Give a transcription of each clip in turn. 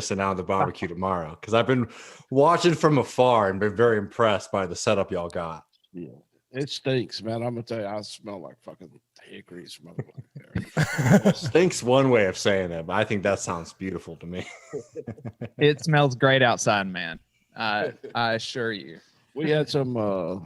missing out on the barbecue tomorrow because I've been watching from afar and been very impressed by the setup y'all got. Yeah, it stinks, man. I'm gonna tell you, I smell like fucking hickory smoke. Stinks one way of saying it, but I think that sounds beautiful to me. It smells great outside, man. I assure you. We had some.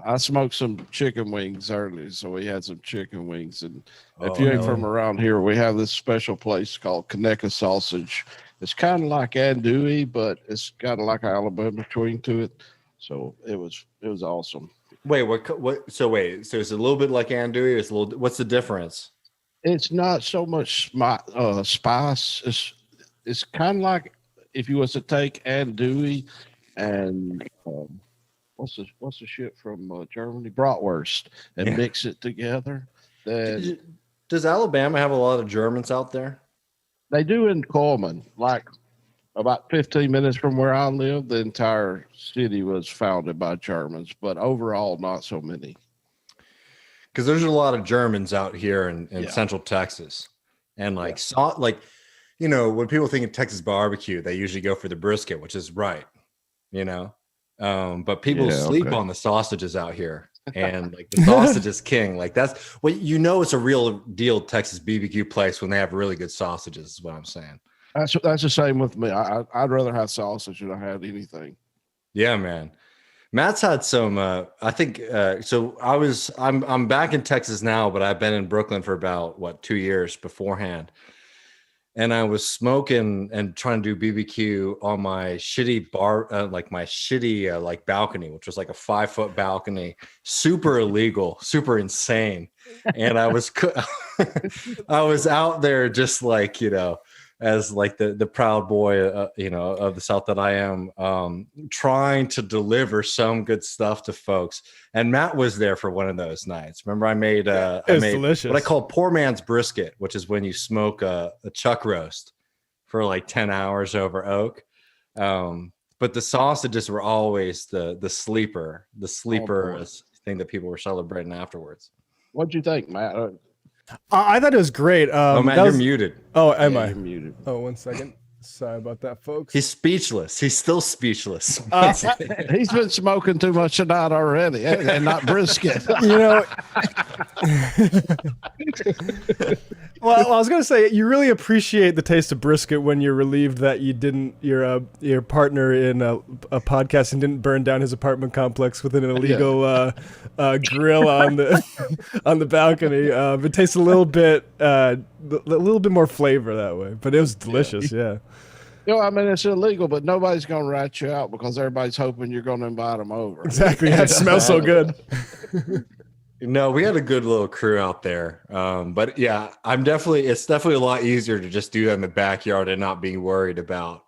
I smoked some chicken wings early, so we had some chicken wings. And if you ain't from around here, we have this special place called Kaneka Sausage. It's kind of like andouille, but it's got like an Alabama twang to it. So it was awesome. Wait, what? So it's a little bit like andouille. It's a little. What's the difference? It's not so much spice. It's kind of like if you was to take andouille and what's the shit from Germany, bratwurst, and mix it together. Then does Alabama have a lot of Germans out there? They do in Coleman, like about 15 minutes from where I live. The entire city was founded by Germans, but overall, not so many. Because there's a lot of Germans out here in Central Texas, and when people think of Texas barbecue, they usually go for the brisket, which is right, but people sleep on the sausages out here, and like the sausage is king. Like that's what it's a real deal Texas BBQ place when they have really good sausages. Is what I'm saying. That's the same with me. I'd rather have sausage than I had anything. Yeah, man. Matt's had some. I think so. I'm back in Texas now, but I've been in Brooklyn for about 2 years beforehand. And I was smoking and trying to do BBQ on my shitty balcony, which was like a 5-foot balcony, super illegal, super insane. And I was out there just like, as like the proud boy, of the South that I am, trying to deliver some good stuff to folks. And Matt was there for one of those nights. Remember, I made delicious. What I call poor man's brisket, which is when you smoke a chuck roast for like 10 hours over oak. But the sausages were always the sleeper thing that people were celebrating afterwards. What'd you think, Matt? I thought it was great. Matt, you're muted. Oh, am I? You're muted. Oh, 1 second. Sorry about that, folks. He's speechless. He's still speechless. He's been smoking too much tonight already, and not brisket. Well, I was gonna say you really appreciate the taste of brisket when you're relieved that your partner in a podcast and didn't burn down his apartment complex with an illegal grill on the balcony. It tastes a little bit more flavor that way, but it was delicious. Yeah. I mean, it's illegal, but nobody's going to rat you out because everybody's hoping you're going to invite them over. Exactly. That smells so good. No, we had a good little crew out there. But yeah, it's definitely a lot easier to just do that in the backyard and not being worried about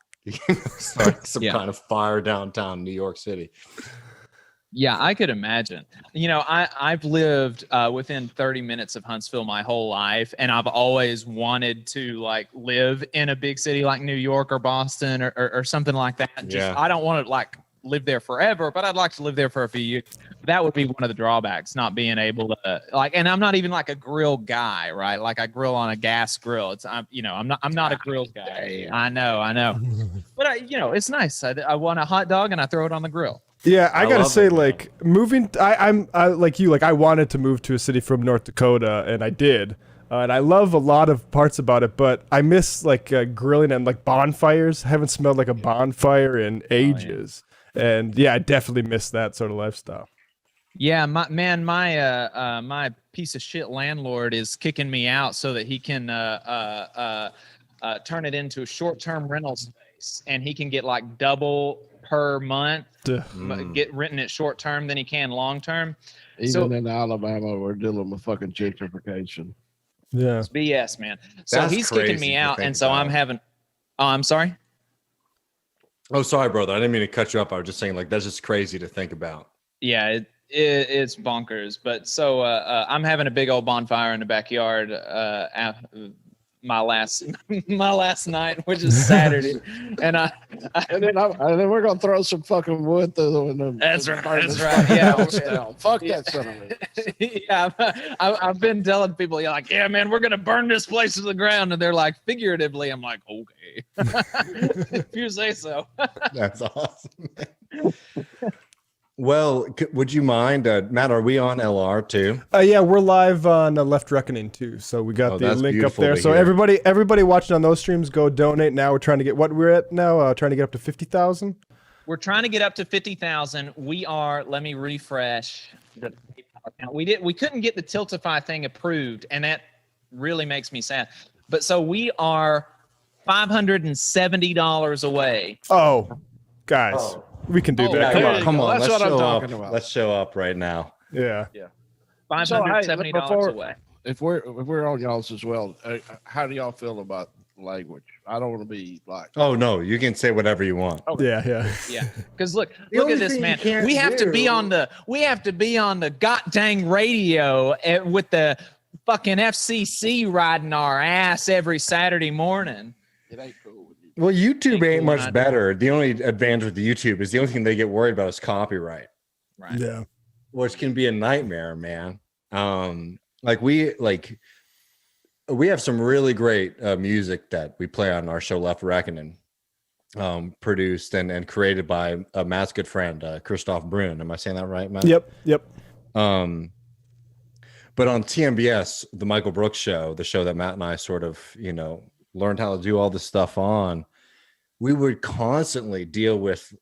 starting some kind of fire downtown New York City. Yeah, I could imagine. I've lived within 30 minutes of Huntsville my whole life, and I've always wanted to like live in a big city like New York or Boston or something like that. I don't want to like live there forever, but I'd like to live there for a few years. That would be one of the drawbacks, not being able to and I'm not even like a grill guy, right? Like I grill on a gas grill. I'm not a grill guy. I know. But it's nice. I want a hot dog and I throw it on the grill. Yeah, I gotta say, moving. I'm like you. Like I wanted to move to a city from North Dakota, and I did. And I love a lot of parts about it, but I miss like grilling and like bonfires. I haven't smelled like a bonfire in ages, and I definitely miss that sort of lifestyle. Yeah, my piece of shit landlord is kicking me out so that he can turn it into a short-term rental space, and he can get like double per month. Get renting it short term than he can long term. Even in Alabama, we're dealing with fucking gentrification. Yeah, it's BS, man. So That's he's kicking me out, and so I'm having. Oh, I'm sorry. Oh, sorry, brother. I didn't mean to cut you up. I was just saying, like, that's just crazy to think about. Yeah, it's bonkers. But so I'm having a big old bonfire in the backyard. my last night, which is Saturday, and and then we're gonna throw some fucking wood through the window. That's right. Yeah, down. Fuck that son of a bitch. Yeah, I've been telling people, you're like, yeah, man, we're gonna burn this place to the ground, and they're like, figuratively, I'm like, okay, if you say so. That's awesome. Well, would you mind, Matt? Are we on LR too? Yeah, we're live on Left Reckoning too. So we got the link up there. So everybody watching on those streams, go donate. Now we're trying to get we're at now. Trying to get up to 50,000. We're trying to get up to 50,000. We are. Let me refresh. We couldn't get the Tiltify thing approved, and that really makes me sad. But so we are $570 away. Oh, guys. We can do that. Come on. That's what I'm talking about. Let's show up right now. Yeah. $570 away. If we're on y'all's as well, how do y'all feel about language? I don't want to be like. Oh no, you can say whatever you want. Okay. Yeah. Because look at this, man. We have to be on the god dang radio with the fucking FCC riding our ass every Saturday morning. It ain't cool. Well, YouTube ain't much better. The only advantage with the YouTube is the only thing they get worried about is copyright. Right. Yeah. Which can be a nightmare, man. We have some really great music that we play on our show Left Reckoning, produced and created by Matt's good friend, Christoph Brun. Am I saying that right, Matt? Yep. But on TMBS, the Michael Brooks show, the show that Matt and I sort of, learned how to do all this stuff on, we would constantly deal with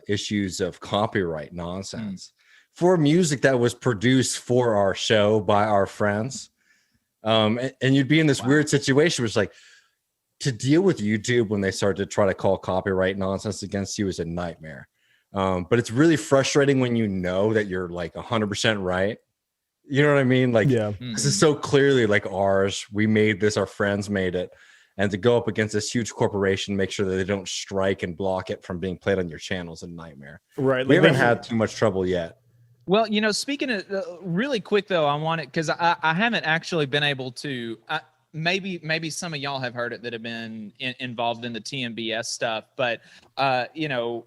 issues of copyright nonsense for music that was produced for our show by our friends. And you'd be in this weird situation where it's like, to deal with YouTube when they start to try to call copyright nonsense against you is a nightmare. But it's really frustrating when you know that you're like 100% right. You know what I mean? Like, this is so clearly like ours. We made this, our friends made it. And to go up against this huge corporation, make sure that they don't strike and block it from being played on your channel is a nightmare. Right. We haven't had too much trouble yet. Well, speaking of really quick though, I want it because I haven't actually been able to. Maybe some of y'all have heard it that have been involved in the TMBS stuff, but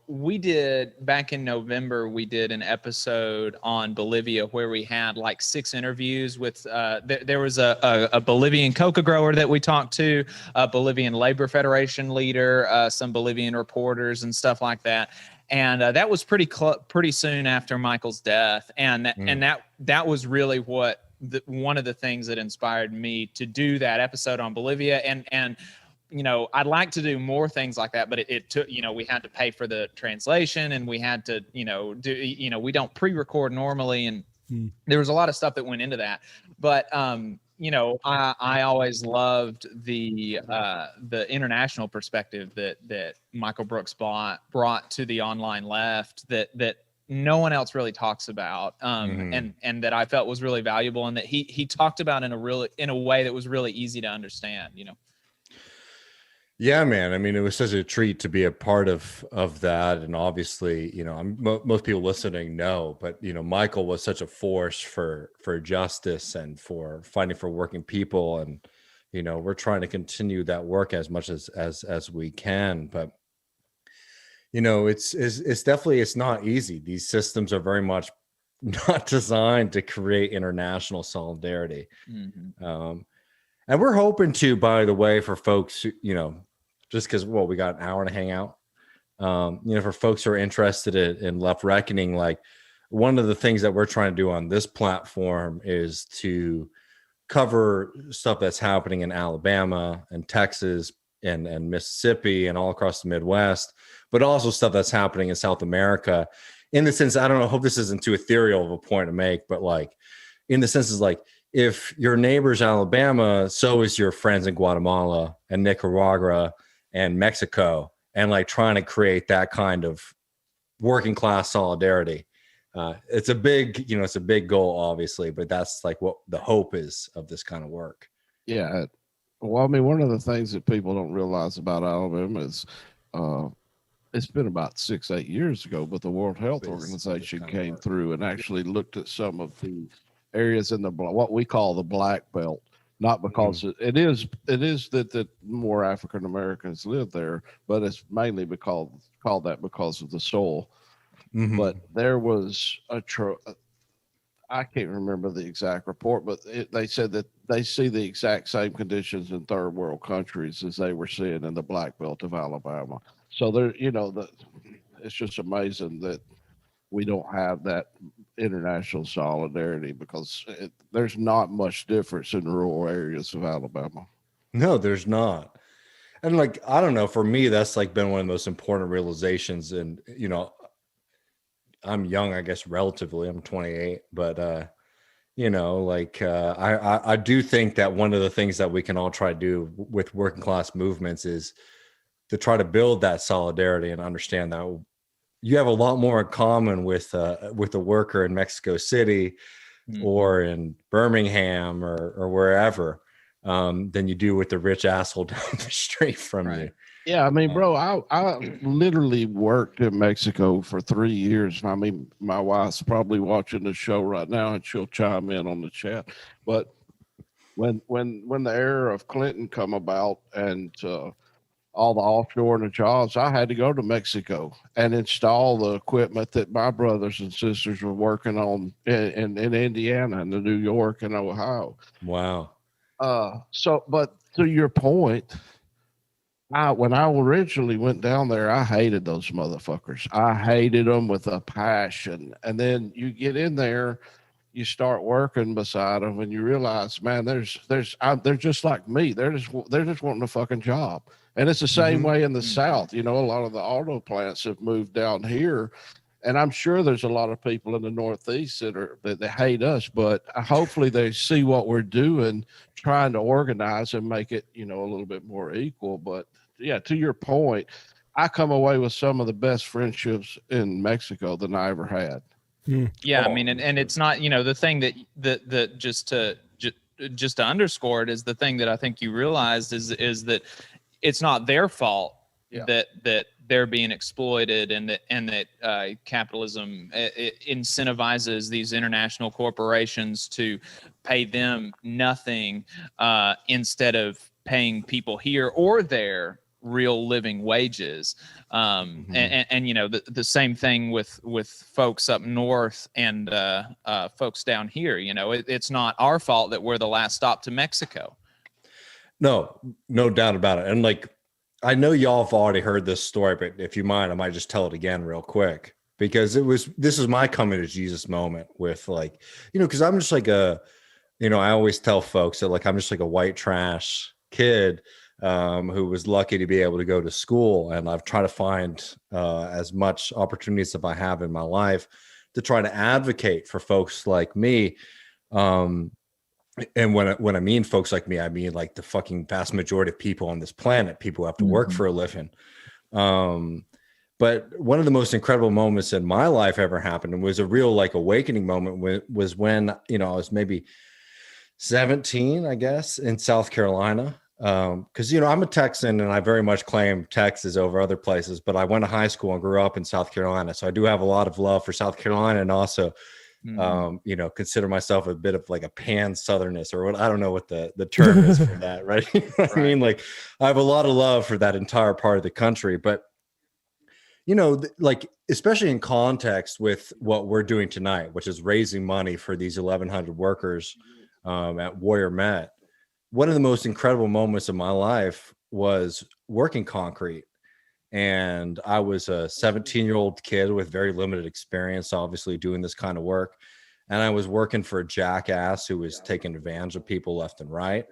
we did back in November. We did an episode on Bolivia where we had like 6 interviews with. There was a Bolivian coca grower that we talked to, a Bolivian Labor Federation leader, some Bolivian reporters and stuff like that. And that was pretty soon after Michael's death, and that was really what. One of the things that inspired me to do that episode on Bolivia, and I'd like to do more things like that, but it took, we had to pay for the translation, and we had to, we don't pre-record normally, and there was a lot of stuff that went into that. But I always loved the international perspective that Michael Brooks brought to the online left that no one else really talks about, and that I felt was really valuable, and that he talked about in a way that was really easy to understand. Yeah, man. I mean, it was such a treat to be a part of that, and obviously, most people listening know, but Michael was such a force for justice and for fighting for working people, and we're trying to continue that work as much as we can, but. It's definitely, it's not easy. These systems are very much not designed to create international solidarity. And we're hoping to, by the way, for folks, just because, we got an hour to hang out, for folks who are interested in Left Reckoning, like one of the things that we're trying to do on this platform is to cover stuff that's happening in Alabama and Texas and Mississippi and all across the Midwest, but also stuff that's happening in South America. In the sense, I don't know, I hope this isn't too ethereal of a point to make, but like, in the sense is like, if your neighbor's Alabama, so is your friends in Guatemala and Nicaragua and Mexico, and like trying to create that kind of working class solidarity. It's a big, it's a big goal, obviously, but that's like what the hope is of this kind of work. Yeah. Well, I mean, one of the things that people don't realize about Alabama is it's been about 6-8 years ago, but the World Health Organization came through and actually looked at some of the areas in what we call the Black Belt not because it is that more African Americans live there, but it's mainly called that because of the soil. But there was I can't remember the exact report, but they said that they see the exact same conditions in third world countries as they were seeing in the Black Belt of Alabama. So there, it's just amazing that we don't have that international solidarity, because there's not much difference in rural areas of Alabama. No, there's not. And like, I don't know, for me, that's like been one of the most important realizations. And, I'm young, I guess, relatively, I'm 28, but, I do think that one of the things that we can all try to do with working class movements is to try to build that solidarity and understand that you have a lot more in common with a worker in Mexico City or in Birmingham or wherever than you do with the rich asshole down the street from you. Yeah, I mean, bro, I literally worked in Mexico for 3 years. I mean, my wife's probably watching the show right now, and she'll chime in on the chat. But when the era of Clinton come about and all the offshore and the jobs, I had to go to Mexico and install the equipment that my brothers and sisters were working on in Indiana and New York and Ohio. Wow. But to your point, when I originally went down there, I hated those motherfuckers. I hated them with a passion. And then you get in there, you start working beside them, and you realize, man, they're just like me. They're just wanting a fucking job. And it's the same way in the South. A lot of the auto plants have moved down here, and I'm sure there's a lot of people in the Northeast that hate us, but hopefully they see what we're doing, trying to organize and make it, a little bit more equal. But yeah, to your point, I come away with some of the best friendships in Mexico than I ever had. Yeah, I mean, and it's not, the thing that just to underscore it is the thing that I think you realized is that it's not their fault that they're being exploited and that capitalism incentivizes these international corporations to pay them nothing instead of paying people here or there real living wages. And the same thing with folks up north and folks down here. It's not our fault that we're the last stop to Mexico. No doubt about it. And like, I know y'all have already heard this story, but if you mind, I might just tell it again real quick, because this is my coming to Jesus moment with like, because I'm just like I always tell folks that like, I'm just like a white trash kid who was lucky to be able to go to school. And I've tried to find as much opportunities as I have in my life to try to advocate for folks like me. And when I mean folks like me, I mean like the fucking vast majority of people on this planet, people who have to work for a living. But one of the most incredible moments in my life ever happened, and was a real like awakening moment, was when, I was maybe 17, I guess, in South Carolina. Because, I'm a Texan and I very much claim Texas over other places, but I went to high school and grew up in South Carolina. So I do have a lot of love for South Carolina, and also consider myself a bit of like a pan Southernist, or what, I don't know what the term is for that, right? I mean, like, I have a lot of love for that entire part of the country, but like, especially in context with what we're doing tonight, which is raising money for these 1,100 workers at Warrior Met. One of the most incredible moments of my life was working concrete. And I was a 17-year-old kid with very limited experience, obviously, doing this kind of work. And I was working for a jackass who was taking advantage of people left and right.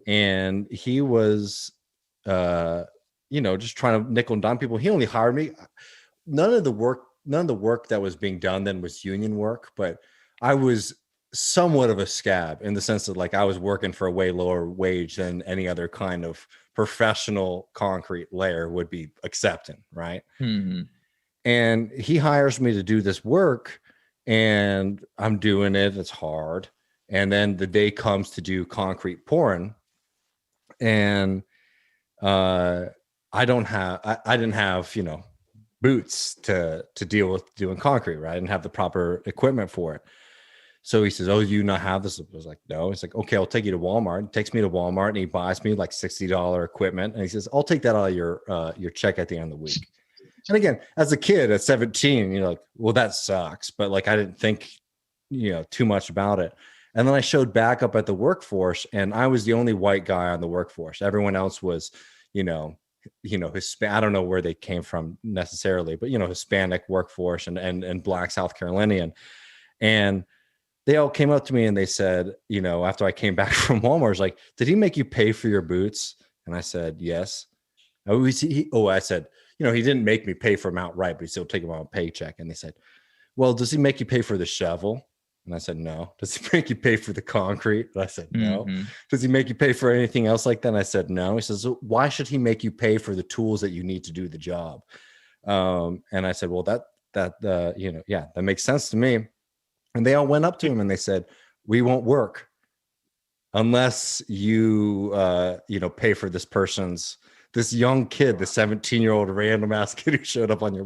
And he was, just trying to nickel and dime people. He only hired me. None of the work that was being done then was union work, but I was somewhat of a scab in the sense that like I was working for a way lower wage than any other kind of professional concrete layer would be accepting, right? And he hires me to do this work, and I'm doing it. It's hard. And then the day comes to do concrete pouring, and I didn't have boots to deal with doing concrete, right? I didn't have the proper equipment for it. So he says, "Oh, you not have this?" I was like, "No." He's like, "Okay, I'll take you to Walmart." He takes me to Walmart and he buys me like $60 equipment. And he says, "I'll take that out of your check at the end of the week." And again, as a kid at 17, you're like, "Well, that sucks." But like, I didn't think, too much about it. And then I showed back up at the workforce, and I was the only white guy on the workforce. Everyone else was, I don't know where they came from necessarily, but Hispanic workforce and Black South Carolinian. And they all came up to me and they said, after I came back from Walmart, I was like, "Did he make you pay for your boots?" And I said, "Yes." I said, he didn't make me pay for them outright, but he still take them on a paycheck. And they said, "Well, does he make you pay for the shovel?" And I said, "No." "Does he make you pay for the concrete?" And I said, "No." Mm-hmm. "Does he make you pay for anything else like that?" And I said, "No." He says, "Why should he make you pay for the tools that you need to do the job?" And I said, "Well, that makes sense to me." And they all went up to him and they said, "We won't work unless you, pay for this young kid, the 17-year-old random ass kid who showed up on your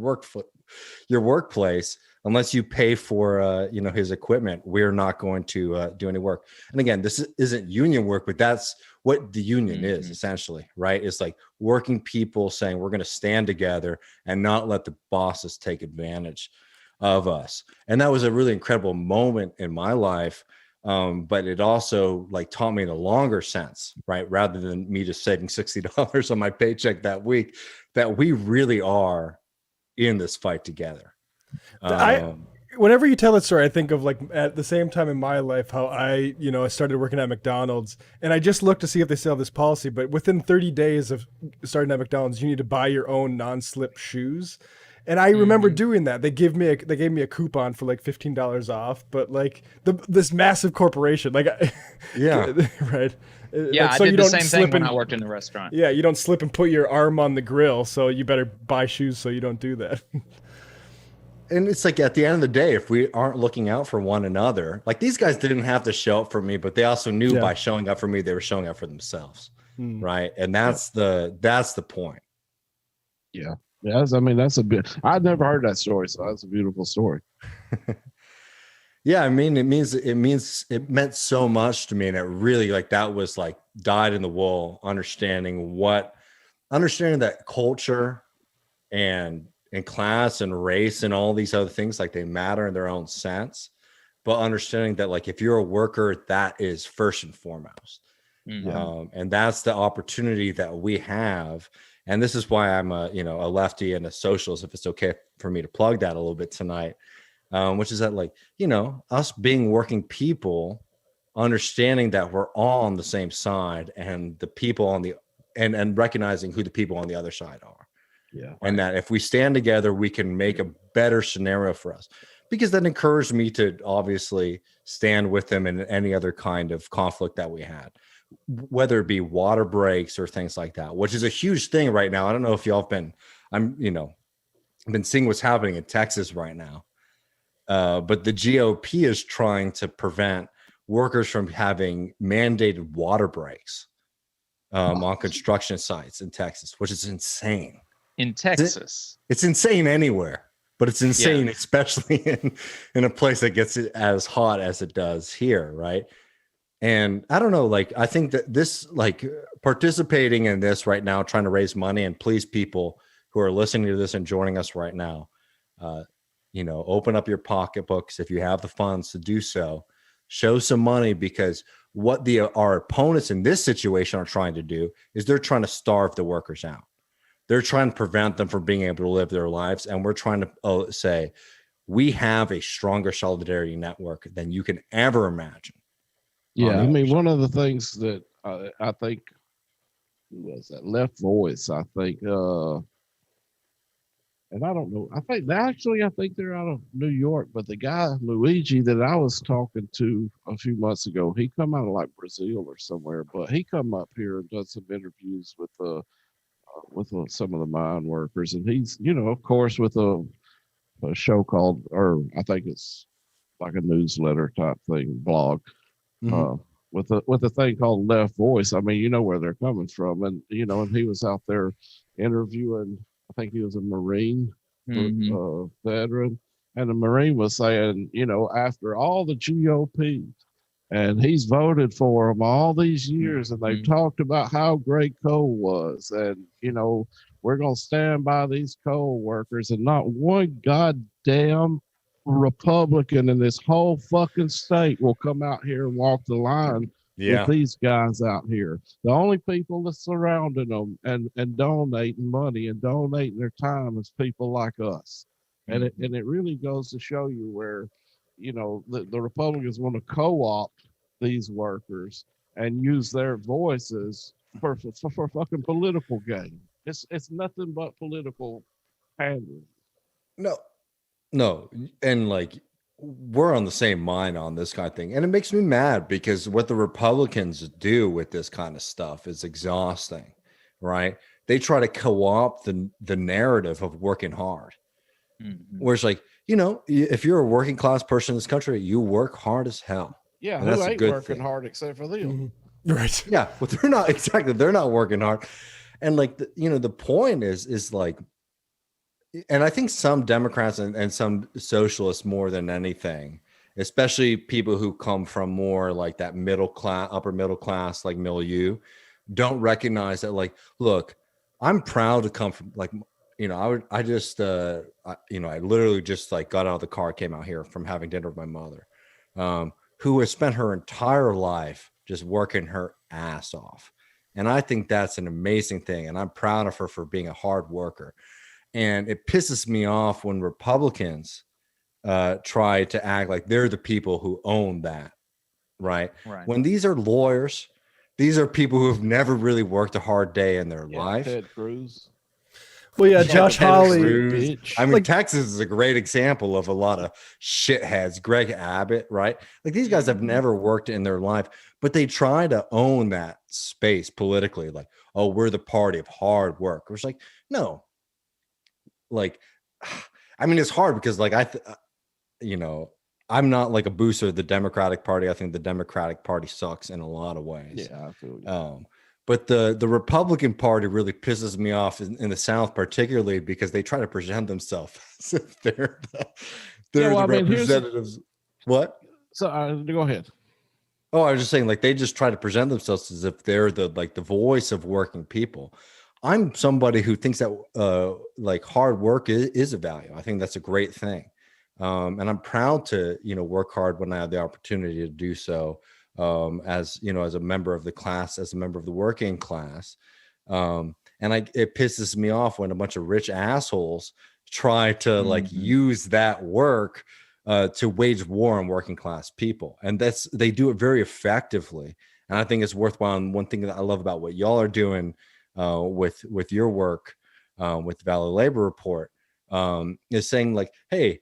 workplace. Unless you pay for, his equipment, we're not going to do any work." And again, this isn't union work, but that's what the union is essentially, right? It's like working people saying we're going to stand together and not let the bosses take advantage of us. And that was a really incredible moment in my life. But it also like taught me in a longer sense, right? Rather than me just saving $60 on my paycheck that week, that we really are in this fight together. Whenever you tell that story, I think of like at the same time in my life, how I started working at McDonald's, and I just looked to see if they still have this policy, but within 30 days of starting at McDonald's, you need to buy your own non-slip shoes. And I remember doing that. They gave me a coupon for like $15 off, but like this massive corporation, like, yeah, right. Yeah, like, so I did you the don't same slip thing when and- I worked in the restaurant. Yeah, you don't slip and put your arm on the grill, so you better buy shoes so you don't do that. And it's like at the end of the day, if we aren't looking out for one another, like these guys didn't have to show up for me, but they also knew by showing up for me, they were showing up for themselves. Right. And that's the point. Yeah. Yes. I mean, that's a bit, I'd never heard that story. So that's a beautiful story. Yeah. I mean, it meant so much to me. And it really like, that was like dyed in the wool, understanding that culture and class and race and all these other things, like they matter in their own sense, but understanding that like if you're a worker, that is first and foremost. And that's the opportunity that we have. And this is why I'm a lefty and a socialist, if it's okay for me to plug that a little bit tonight, which is that like, us being working people, understanding that we're all on the same side and the people on the and recognizing who the people on the other side are. Yeah. And that if we stand together, we can make a better scenario for us, because that encouraged me to obviously stand with them in any other kind of conflict that we had, whether it be water breaks or things like that, which is a huge thing right now. I don't know if y'all have been, I've been seeing what's happening in Texas right now. But the GOP is trying to prevent workers from having mandated water breaks on construction sites in Texas, which is insane. In Texas, it's insane anywhere, but it's insane, especially in a place that gets it as hot as it does here, right? And I don't know, like I think that this, like participating in this right now, trying to raise money, and please, people who are listening to this and joining us right now, open up your pocketbooks if you have the funds to do so. Show some money, because what our opponents in this situation are trying to do is they're trying to starve the workers out. They're trying to prevent them from being able to live their lives. And we're trying to say, we have a stronger solidarity network than you can ever imagine. Yeah. I mean, one of the things that I think was that Left Voice, I think, and I don't know, I think they're out of New York, but the guy, Luigi, that I was talking to a few months ago, he come out of like Brazil or somewhere, but he come up here and done some interviews with some of the mine workers, and he's of course with a show called, or I think it's like a newsletter type thing, blog, with a thing called Left Voice. I mean, where they're coming from, and and he was out there interviewing, I think he was a Marine veteran, And the Marine was saying, you know, after all the GOP, and he's voted for them all these years, and they've talked about how great coal was, and you know, we're gonna stand by these coal workers, and not one goddamn Republican in this whole fucking state will come out here and walk the line with these guys out here. The only people that's surrounding them and donating money and donating their time is people like us. And it really goes to show you where, you know, the Republicans want to co-opt these workers and use their voices for fucking political gain. It's nothing but political pandering. No, and like we're on the same mind on this kind of thing, and it makes me mad because what the Republicans do with this kind of stuff is exhausting, right? They try to co-opt the narrative of working hard, where it's like, you know, if you're a working class person in this country, you work hard as hell. Yeah, who ain't working hard except for them? Right. Yeah, well, they're not exactly. They're not working hard, and like the point is like. And I think some Democrats and some socialists more than anything, especially people who come from more like that middle class, upper middle class, like milieu, don't recognize that, like, look, I'm proud to come from, like, you know, I literally just like got out of the car, came out here from having dinner with my mother, who has spent her entire life just working her ass off. And I think that's an amazing thing. And I'm proud of her for being a hard worker. And it pisses me off when Republicans try to act like they're the people who own that, right? When these are lawyers, these are people who have never really worked a hard day in their life. Ted Cruz. Well, yeah, Josh Hawley. I mean, Texas is a great example of a lot of shitheads. Greg Abbott, right? Like these guys have never worked in their life, but they try to own that space politically. Like, oh, we're the party of hard work. It's like, no. Like, I mean, it's hard because like I'm not like a booster of the Democratic Party. I think the Democratic Party sucks in a lot of ways. Yeah, I feel you. But the Republican Party really pisses me off in the South, particularly because they try to present themselves as if they're the representatives. What? So go ahead. Oh, I was just saying, like they just try to present themselves as if they're the voice of working people. I'm somebody who thinks that like hard work is a value. I think that's a great thing. And I'm proud to, you know, work hard when I have the opportunity to do so, as, you know, as a member of the class, as a member of the working class. And it pisses me off when a bunch of rich assholes try to like use that work to wage war on working class people. And they do it very effectively. And I think it's worthwhile. And one thing that I love about what y'all are doing with your work, with the Valley Labor Report, is saying like, hey,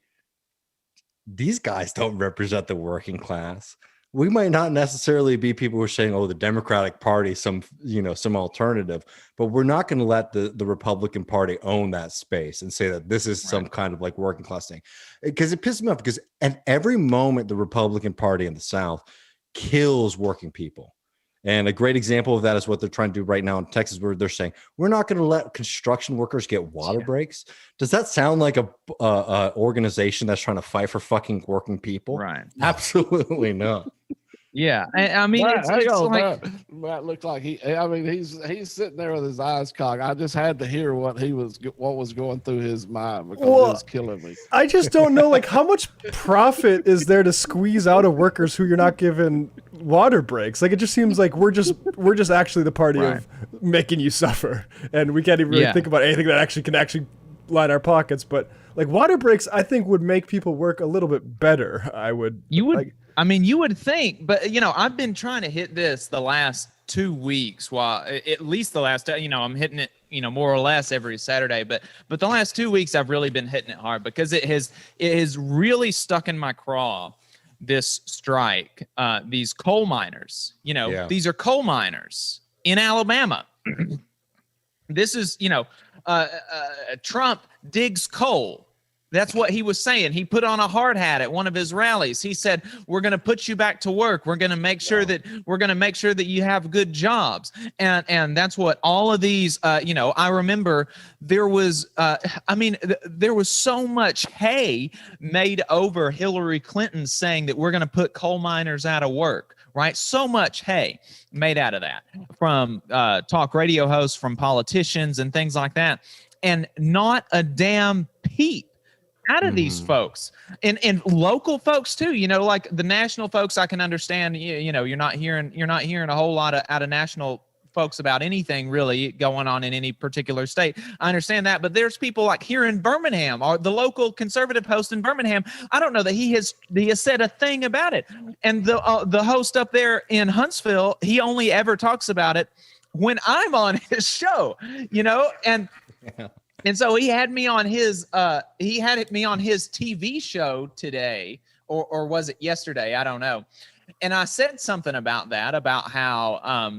these guys don't represent the working class. We might not necessarily be people who are saying, oh, the Democratic Party, some alternative, but we're not going to let the Republican Party own that space and say that this is some kind of like working class thing. Because it pisses me off because at every moment, the Republican Party in the South kills working people. And a great example of that is what they're trying to do right now in Texas, where they're saying, we're not going to let construction workers get water breaks. Does that sound like a organization that's trying to fight for fucking working people? Right. Absolutely not. Yeah. I mean, it's like... Matt looked like he's sitting there with his eyes cocked. I just had to hear what was going through his mind because it was killing me. I just don't know, like, how much profit is there to squeeze out of workers who you're not giving water breaks? Like, it just seems like we're just actually the party of making you suffer, and we can't even really think about anything that can actually line our pockets. But like water breaks, I think would make people work a little bit better. You would think, but you know, I've been trying to hit this the last 2 weeks. While at least the last, you know, I'm hitting it, you know, more or less every Saturday. But the last 2 weeks, I've really been hitting it hard because it has really stuck in my craw. This strike, these coal miners. You know, these are coal miners in Alabama. This is, you know, Trump digs coal. That's what he was saying. He put on a hard hat at one of his rallies. He said, "We're going to put you back to work. We're going to make sure that you have good jobs." And that's what all of these. I remember there was. There was so much hay made over Hillary Clinton saying that we're going to put coal miners out of work. Right, so much hay made out of that from talk radio hosts, from politicians, and things like that, and not a damn peep out of these folks, and local folks too. Like the national folks, I can understand. You're not hearing a whole lot out of national folks about anything really going on in any particular state. I understand that, but there's people like here in Birmingham, or the local conservative host in Birmingham. I don't know that he has said a thing about it, and the host up there in Huntsville, he only ever talks about it when I'm on his show, and. Yeah. And so he had me on his TV show today, or was it yesterday? I don't know. And I said something about that, about how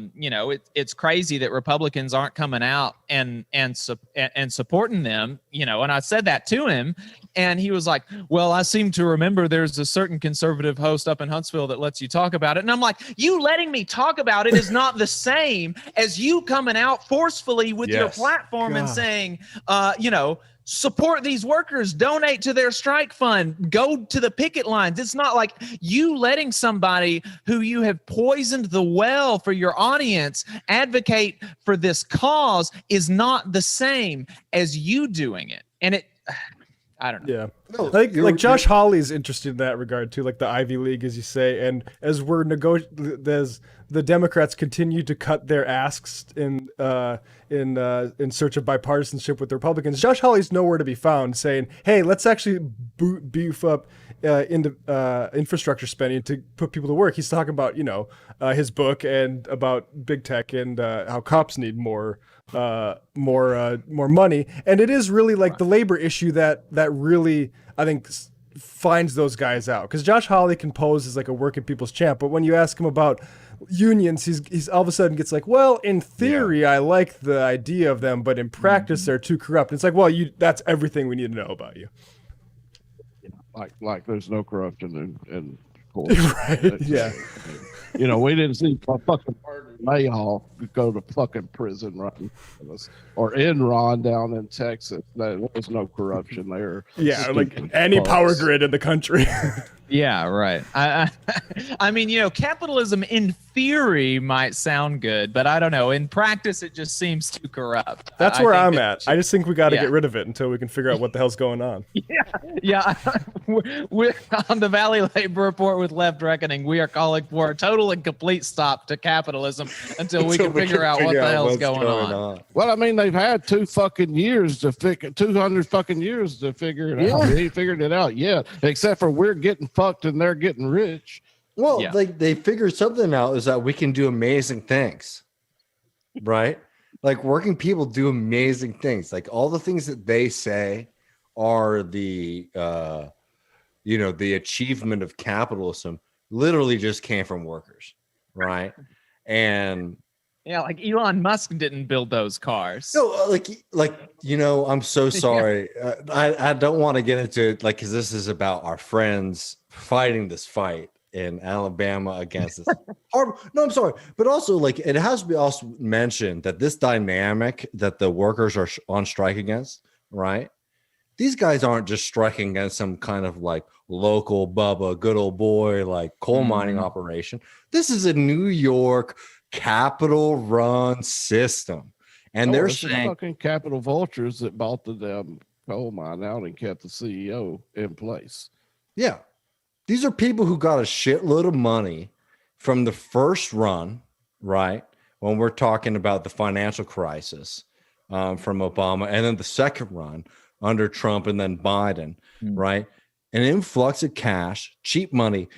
it's crazy that Republicans aren't coming out and supporting them, and I said that to him, and he was like, "Well, I seem to remember there's a certain conservative host up in Huntsville that lets you talk about it." And I'm like, "You letting me talk about it is not the same as you coming out forcefully with your platform and saying, support these workers, donate to their strike fund, go to the picket lines." It's not like you letting somebody who you have poisoned the well for your audience advocate for this cause is not the same as you doing it. And I don't know. Yeah. Like Josh Hawley's interested in that regard too, like the Ivy League, as you say. And as we're as the Democrats continue to cut their asks in search of bipartisanship with the Republicans, Josh Hawley's nowhere to be found saying, "Hey, let's actually beef up infrastructure spending to put people to work." He's talking about his book and about big tech and how cops need more money. And it is really like the labor issue that really, I think, finds those guys out, because Josh Hawley can pose as like a working people's champ, but when you ask him about unions, he's all of a sudden gets like, "Well, in theory, I like the idea of them, but in practice, they're too corrupt." And it's like, well, that's everything we need to know about you. Like there's no corruption in courts. Right? Yeah. We didn't see a fucking Martin Mayhaw go to fucking prison, right? Or Enron down in Texas. There was no corruption there. Yeah, like any power grid in the country. Yeah, right. I mean, capitalism in theory might sound good, but I don't know. In practice, it just seems too corrupt. That's where I'm at. I just think we got to get rid of it until we can figure out what the hell's going on. Yeah. We're on the Valley Labor Report with Left Reckoning. We are calling for a total and complete stop to capitalism until we can figure out what the hell's going on. Well, I mean, they've had 200 fucking years to figure it out. They ain't figured it out yet, except for we're getting fucked and they're getting rich. Well, like they figured something out, is that we can do amazing things, right? Like working people do amazing things. Like all the things that they say are the achievement of capitalism literally just came from workers, right? And like Elon Musk didn't build those cars. No, I'm so sorry. I don't want to get into it, because this is about our friends fighting this fight in Alabama against this. No, I'm sorry. But also, it has to be also mentioned that this dynamic that the workers are on strike against, right? These guys aren't just striking against some kind of local Bubba, good old boy, coal mining operation. This is a New York capital run system. And they're saying fucking capital vultures that bought the damn coal mine out and kept the CEO in place. Yeah. These are people who got a shitload of money from the first run, right? When we're talking about the financial crisis from Obama, and then the second run under Trump and then Biden, right? An influx of cash, cheap money.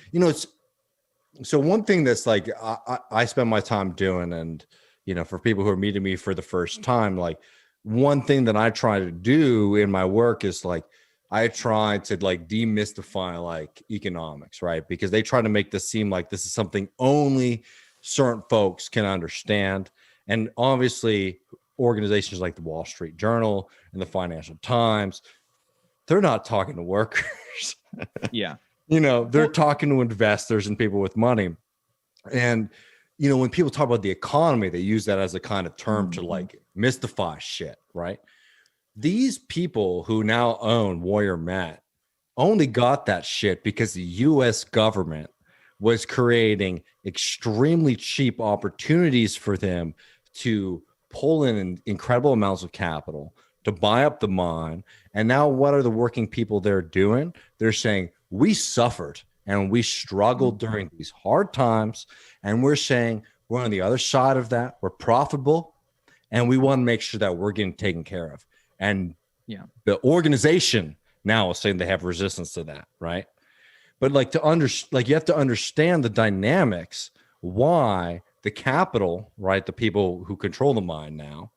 So one thing that's I spend my time doing, and for people who are meeting me for the first time, one thing that I try to do in my work is I try to demystify economics, right? Because they try to make this seem like this is something only certain folks can understand. And obviously organizations like the Wall Street Journal and the Financial Times, they're not talking to workers. Yeah. They're talking to investors and people with money. And, when people talk about the economy, they use that as a kind of term to like mystify shit, right? These people who now own Warrior Met only got that shit because the US government was creating extremely cheap opportunities for them to pull in incredible amounts of capital to buy up the mine. And now what are the working people there doing? They're saying, we suffered and we struggled during these hard times. And we're saying we're on the other side of that. We're profitable and we want to make sure that we're getting taken care of. And the organization now is saying they have resistance to that, right? But like you have to understand the dynamics, why the capital, right, the people who control the mine now,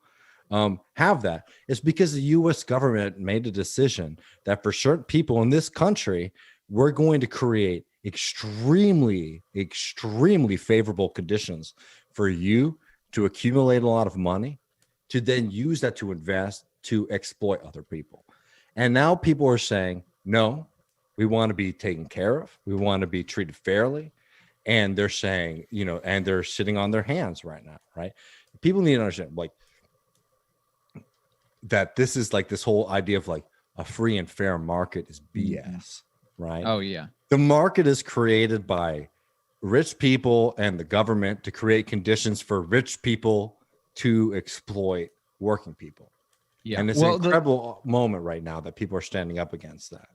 have that. It's because the U.S. government made a decision that for certain people in this country, we're going to create extremely, extremely favorable conditions for you to accumulate a lot of money, to then use that to invest, to exploit other people. And now people are saying, no, we want to be taken care of. We want to be treated fairly. And they're saying, and they're sitting on their hands right now, right? People need to understand, like, that this is like this whole idea of like a free and fair market is BS, right? Oh, yeah. The market is created by rich people and the government to create conditions for rich people to exploit working people. Yeah. And it's an incredible moment right now that people are standing up against that.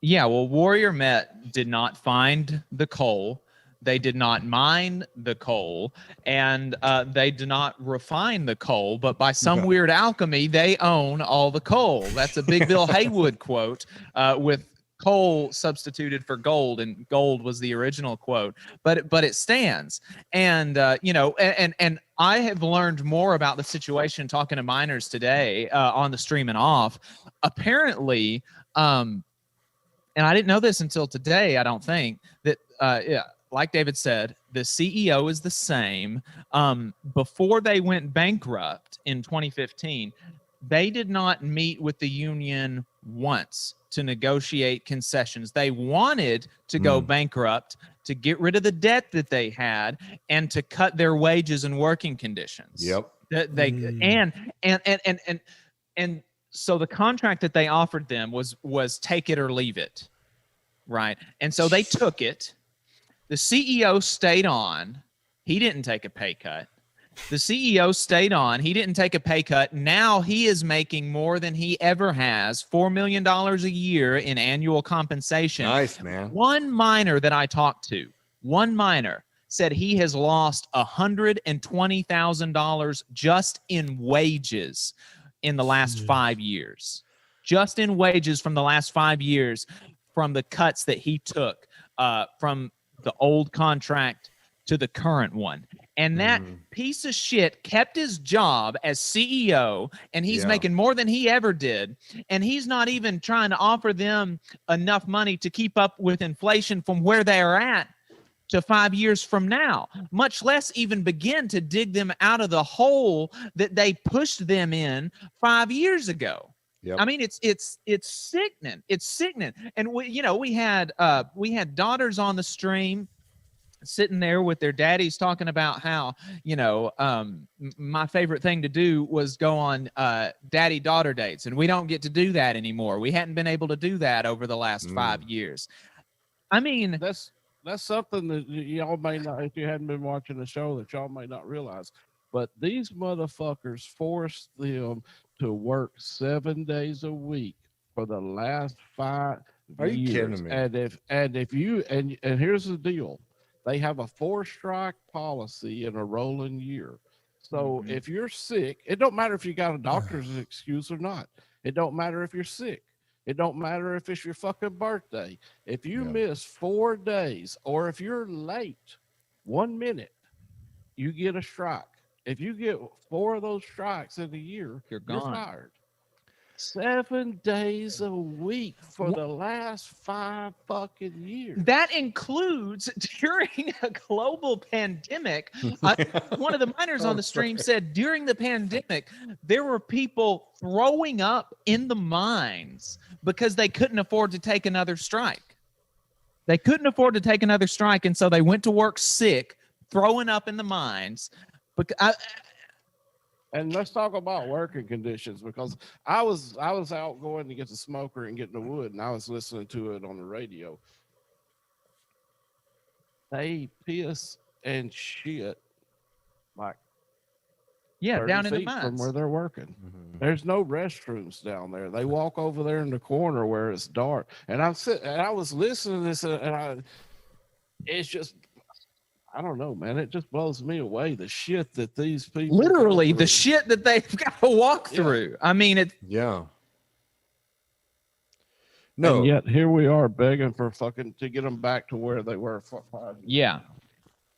Yeah. Well, Warrior Met did not find the coal. They did not mine the coal, and they did not refine the coal, but by some weird alchemy, they own all the coal. That's a Big Bill Haywood quote, with coal substituted for gold, and gold was the original quote, but it stands. And and I have learned more about the situation talking to miners today on the stream and off. Apparently, and I didn't know this until today, I don't think, that like David said, the CEO is the same. Before they went bankrupt in 2015, they did not meet with the union once to negotiate concessions. They wanted to go bankrupt, to get rid of the debt that they had, and to cut their wages and working conditions. Yep. And so the contract that they offered them was take it or leave it, right? And so they took it. The CEO stayed on. He didn't take a pay cut. The CEO stayed on. He didn't take a pay cut. Now he is making more than he ever has, $4 million a year in annual compensation. Nice, man. One miner that I talked to, said he has lost $120,000 just in wages in the last 5 years. Just in wages from the last 5 years, from the cuts that he took from the old contract to the current one. And that piece of shit kept his job as CEO, and he's making more than he ever did. And he's not even trying to offer them enough money to keep up with inflation from where they are at to 5 years from now, much less even begin to dig them out of the hole that they pushed them in 5 years ago. Yep. I mean, it's sickening. It's sickening. And we had daughters on the stream sitting there with their daddies talking about how, my favorite thing to do was go on daddy-daughter dates, and we don't get to do that anymore. We hadn't been able to do that over the last 5 years. I mean, that's something that y'all may not, if you hadn't been watching the show, that y'all may not realize. But these motherfuckers forced them to work 7 days a week for the last 5 Are you years. kidding me? And if you and here's the deal. They have a 4-strike policy in a rolling year. So if you're sick, it don't matter if you got a doctor's excuse or not. It don't matter if you're sick. It don't matter if it's your fucking birthday. If you miss 4 days, or if you're late 1 minute, you get a strike. If you get 4 of those strikes in a year, you're gone. You're fired. 7 days a week for the last 5 fucking years. That includes during a global pandemic. One of the miners on the stream said during the pandemic, there were people throwing up in the mines because they couldn't afford to take another strike. They couldn't afford to take another strike, and so they went to work sick, throwing up in the mines. And let's talk about working conditions, because I was out going to get the smoker and getting the wood, and I was listening to it on the radio. They piss and shit like down in the feet mines from where they're working. Mm-hmm. There's no restrooms down there. They walk over there in the corner where it's dark. And I was listening to this, and it's just, I don't know, man. It just blows me away. The shit that these people, literally the shit that they've got to walk through. I mean, no. And yet here we are begging for to get them back to where they were. Yeah.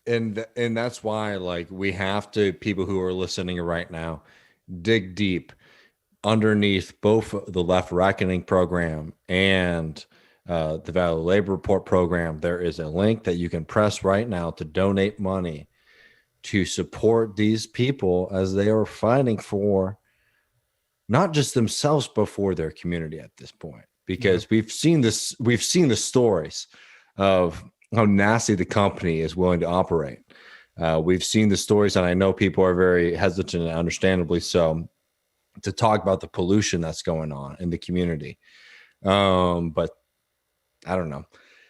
And that's why, like, we have to, people who are listening right now, dig deep underneath both the Left Reckoning program and the Valley Labor Report program. There is a link that you can press right now to donate money to support these people as they are fighting for not just themselves, but for their community at this point. Because we've seen the stories of how nasty the company is willing to operate. We've seen the stories, and I know people are very hesitant, and understandably so, to talk about the pollution that's going on in the community. But I don't know.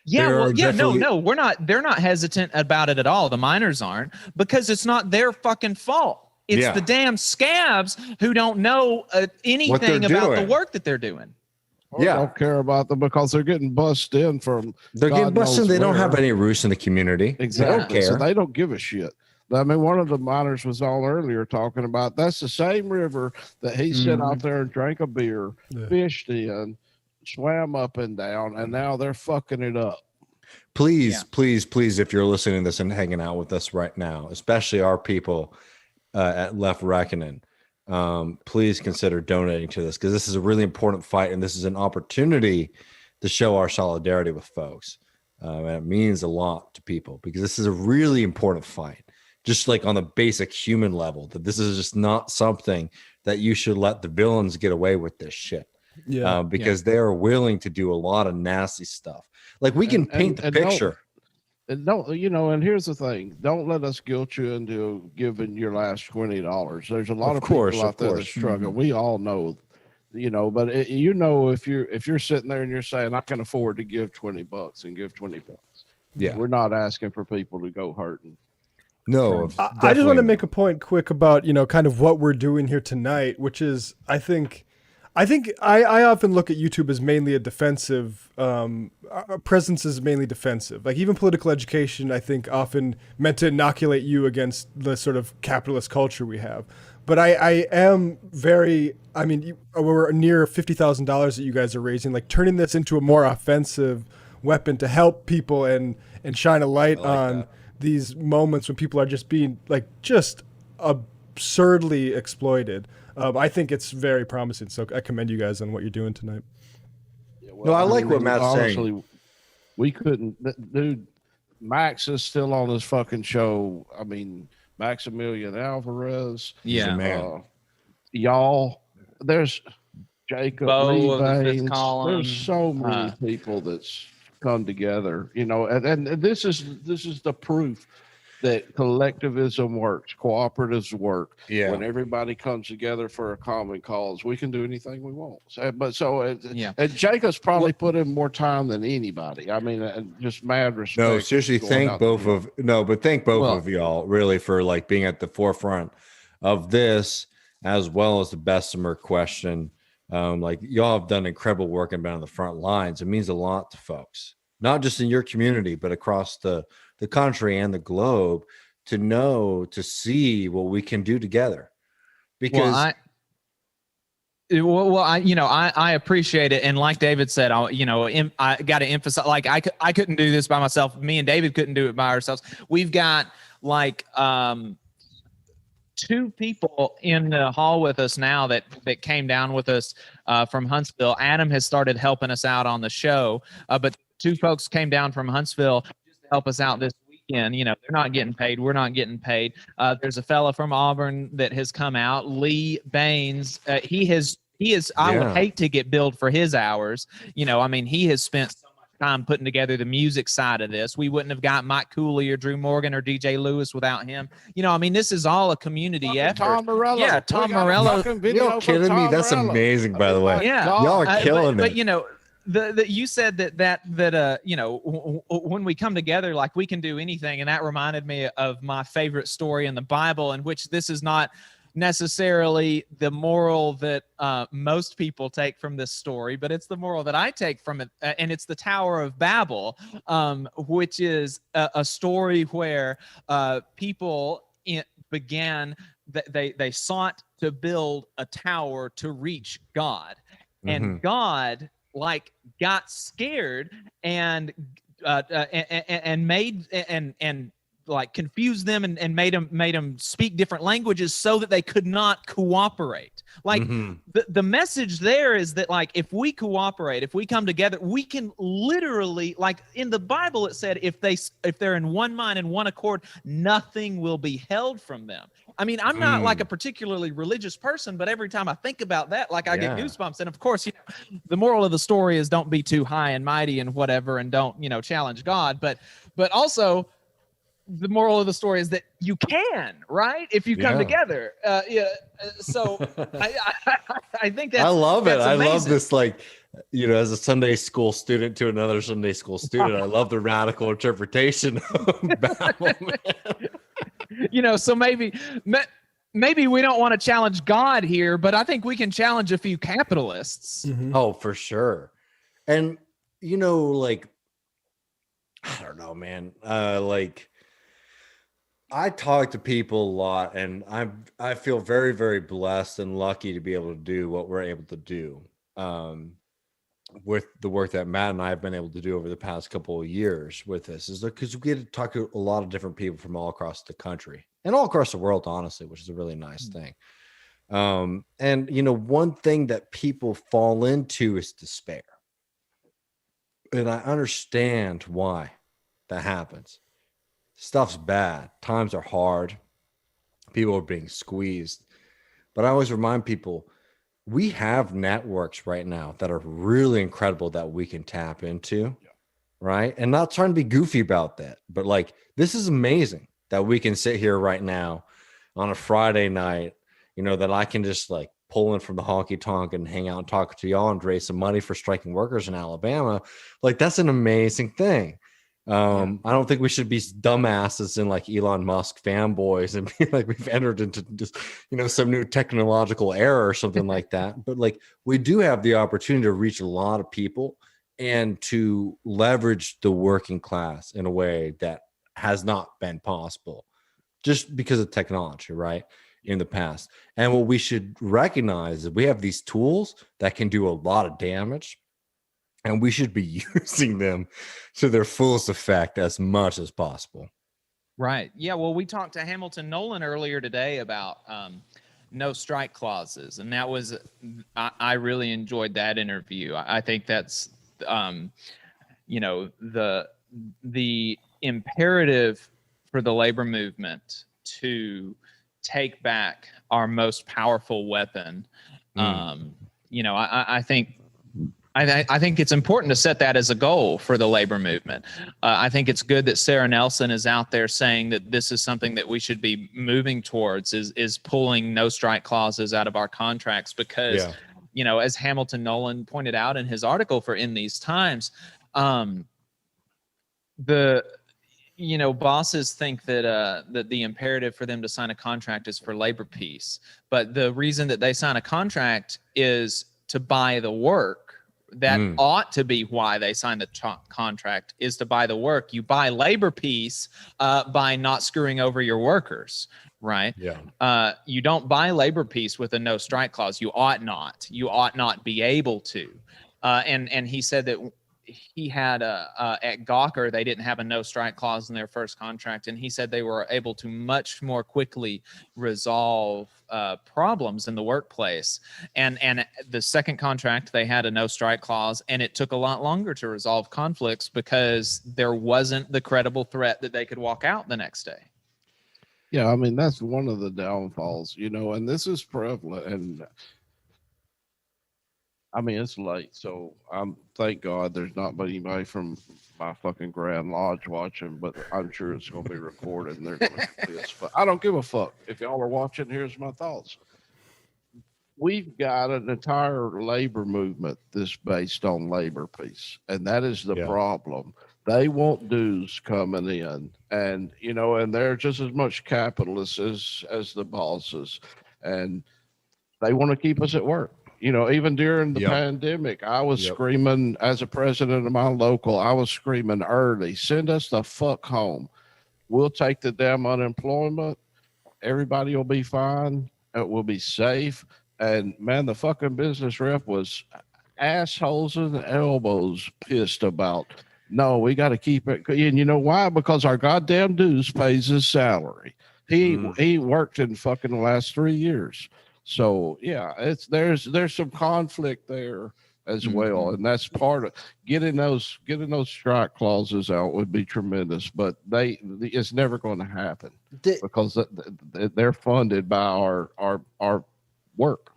No, we're not. They're not hesitant about it at all. The miners aren't, because it's not their fucking fault. It's the damn scabs who don't know anything about the work that they're doing. Don't care about them because they're getting bussed in from. They're getting busted. They don't have any roots in the community. Exactly. They don't care. So they don't give a shit. I mean, one of the miners was on earlier talking about that's the same river that he sat out there and drank a beer, fished in, swam up and down, and now they're fucking it up. Please, if you're listening to this and hanging out with us right now, especially our people at Left Reckoning, please consider donating to this, because this is a really important fight, and this is an opportunity to show our solidarity with folks. And it means a lot to people, because this is a really important fight, just like on the basic human level, that this is just not something that you should let the villains get away with this shit. Because they are willing to do a lot of nasty stuff. Like, we can paint the picture. And here's the thing: don't let us guilt you into giving your last $20. There's a lot of people out there that struggle. We all know, but if you're sitting there and you're saying, I can afford to give $20 and give $20, we're not asking for people to go hurting. No, I just want to make a point quick about kind of what we're doing here tonight, which is I think I often look at YouTube as mainly a defensive presence, is mainly defensive. Like, even political education, I think, often meant to inoculate you against the sort of capitalist culture we have. But I am very, we're near $50,000 that you guys are raising, like turning this into a more offensive weapon to help people and shine a light on these moments when people are just being just absurdly exploited. I think it's very promising. So I commend you guys on what you're doing tonight. I like what Matt's saying. We couldn't, dude. Max is still on this fucking show. I mean, Maximilian Alvarez. Yeah, man. Y'all, there's Jacob Lee Baines. There's so many people that's come together, and this is the proof that collectivism works, cooperatives work. Yeah. When everybody comes together for a common cause, we can do anything we want. And Jacob's probably put in more time than anybody. I mean, just mad respect. No, seriously, thank both of y'all really for being at the forefront of this, as well as the Bessemer question. Y'all have done incredible work and been on the front lines. It means a lot to folks, not just in your community, but across the country and the globe, to see what we can do together. Because I appreciate it. And like David said, I got to emphasize, I couldn't do this by myself. Me and David couldn't do it by ourselves. We've got two people in the hall with us now that came down with us from Huntsville. Adam has started helping us out on the show, but two folks came down from Huntsville just to help us out this weekend. They're not getting paid. We're not getting paid. There's a fella from Auburn that has come out, Lee Baines. He has I would hate to get billed for his hours. I mean, he has spent so much time putting together the music side of this. We wouldn't have got Mike Cooley or Drew Morgan or DJ Lewis without him. I mean, this is all a community effort. Tom Morello. Yeah, Tom Morello. You're kidding me? That's amazing, by the way. Yeah. Y'all are killing it. But you said that when we come together, like, we can do anything, and that reminded me of my favorite story in the Bible, in which this is not necessarily the moral that most people take from this story, but it's the moral that I take from it, and it's the Tower of Babel, which is a story where people began. They sought to build a tower to reach God, and God got scared and made and confused them and made them speak different languages so that they could not cooperate. The message there is that, if we cooperate, if we come together, we can literally, in the Bible it said, if they're in one mind and one accord, nothing will be held from them. I mean, I'm not a particularly religious person, but every time I think about that, I get goosebumps. And of course, the moral of the story is don't be too high and mighty and whatever, and don't, challenge God. But also, the moral of the story is that you can, right? If you come together. So I think that's, I love it. I love amazing. this, as a Sunday school student to another Sunday school student, I love the radical interpretation of Babel, man. So maybe we don't want to challenge God here, but I think we can challenge a few capitalists. Mm-hmm. Oh, for sure. And, I don't know, man. I talk to people a lot, and I feel very, very blessed and lucky to be able to do what we're able to do with the work that Matt and I have been able to do over the past couple of years with this, is because we get to talk to a lot of different people from all across the country and all across the world, honestly, which is a really nice thing. And, one thing that people fall into is despair. And I understand why that happens. Stuff's bad. Times are hard. People are being squeezed. But I always remind people, we have networks right now that are really incredible that we can tap into, right? And not trying to be goofy about that, but this is amazing that we can sit here right now on a Friday night, that I can just pull in from the honky tonk and hang out and talk to y'all and raise some money for striking workers in Alabama. That's an amazing thing. I don't think we should be dumbasses and Elon Musk fanboys and be we've entered into just, some new technological era or something like that. But we do have the opportunity to reach a lot of people and to leverage the working class in a way that has not been possible just because of technology, right? In the past. And what we should recognize is we have these tools that can do a lot of damage, and we should be using them to their fullest effect as much as possible. Right. Yeah. Well, we talked to Hamilton Nolan earlier today about no strike clauses, and that was I really enjoyed that interview. I think that's the imperative for the labor movement to take back our most powerful weapon. I think it's important to set that as a goal for the labor movement. I think it's good that Sarah Nelson is out there saying that this is something that we should be moving towards, is pulling no strike clauses out of our contracts, because, as Hamilton Nolan pointed out in his article for In These Times, bosses think that the imperative for them to sign a contract is for labor peace, but the reason that they sign a contract is to buy the work. That ought to be why they sign the contract, is to buy the work. You buy labor peace by not screwing over your workers, right? Yeah. You don't buy labor peace with a no strike clause. You ought not. You ought not be able to. And he said that he had at Gawker, they didn't have a no strike clause in their first contract, and he said they were able to much more quickly resolve problems in the workplace. And the second contract, they had a no strike clause, and it took a lot longer to resolve conflicts because there wasn't the credible threat that they could walk out the next day. Yeah, I mean, that's one of the downfalls, and this is prevalent. And I mean, it's late, so thank God there's not anybody from my fucking Grand Lodge watching, but I'm sure it's going to be recorded and they're going to be pissed. I don't give a fuck. If y'all are watching, here's my thoughts. We've got an entire labor movement that's based on labor peace, and that is the problem. They want dues coming in, and and they're just as much capitalists as the bosses, and they want to keep us at work. Even during the pandemic, I was screaming as a president of my local. I was screaming early, send us the fuck home. We'll take the damn unemployment. Everybody will be fine. It will be safe. And man, the fucking business rep was assholes and elbows pissed about, no, we got to keep it. And you know why? Because our goddamn dues pays his salary. He worked in fucking the last 3 years. So yeah, there's some conflict there as well, and that's part of getting those strike clauses out would be tremendous. But it's never going to happen because they're funded by our work.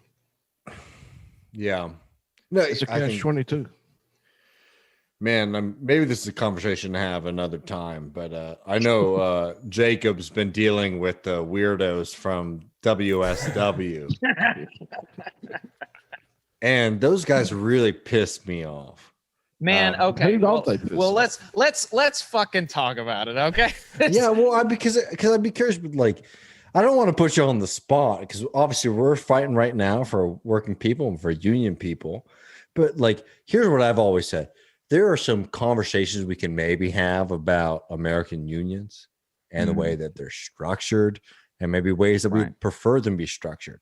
Yeah, no, it's a catch-22. Man, maybe this is a conversation to have another time, but I know Jacob's been dealing with the weirdos from WSW. And those guys really pissed me off. Man, okay. Well, let's fucking talk about it, okay? Yeah, well, because I'd be curious, but like, I don't want to put you on the spot because obviously we're fighting right now for working people and for union people. But like, here's what I've always said. There are some conversations we can maybe have about American unions and the way that they're structured and maybe ways that we prefer them be structured.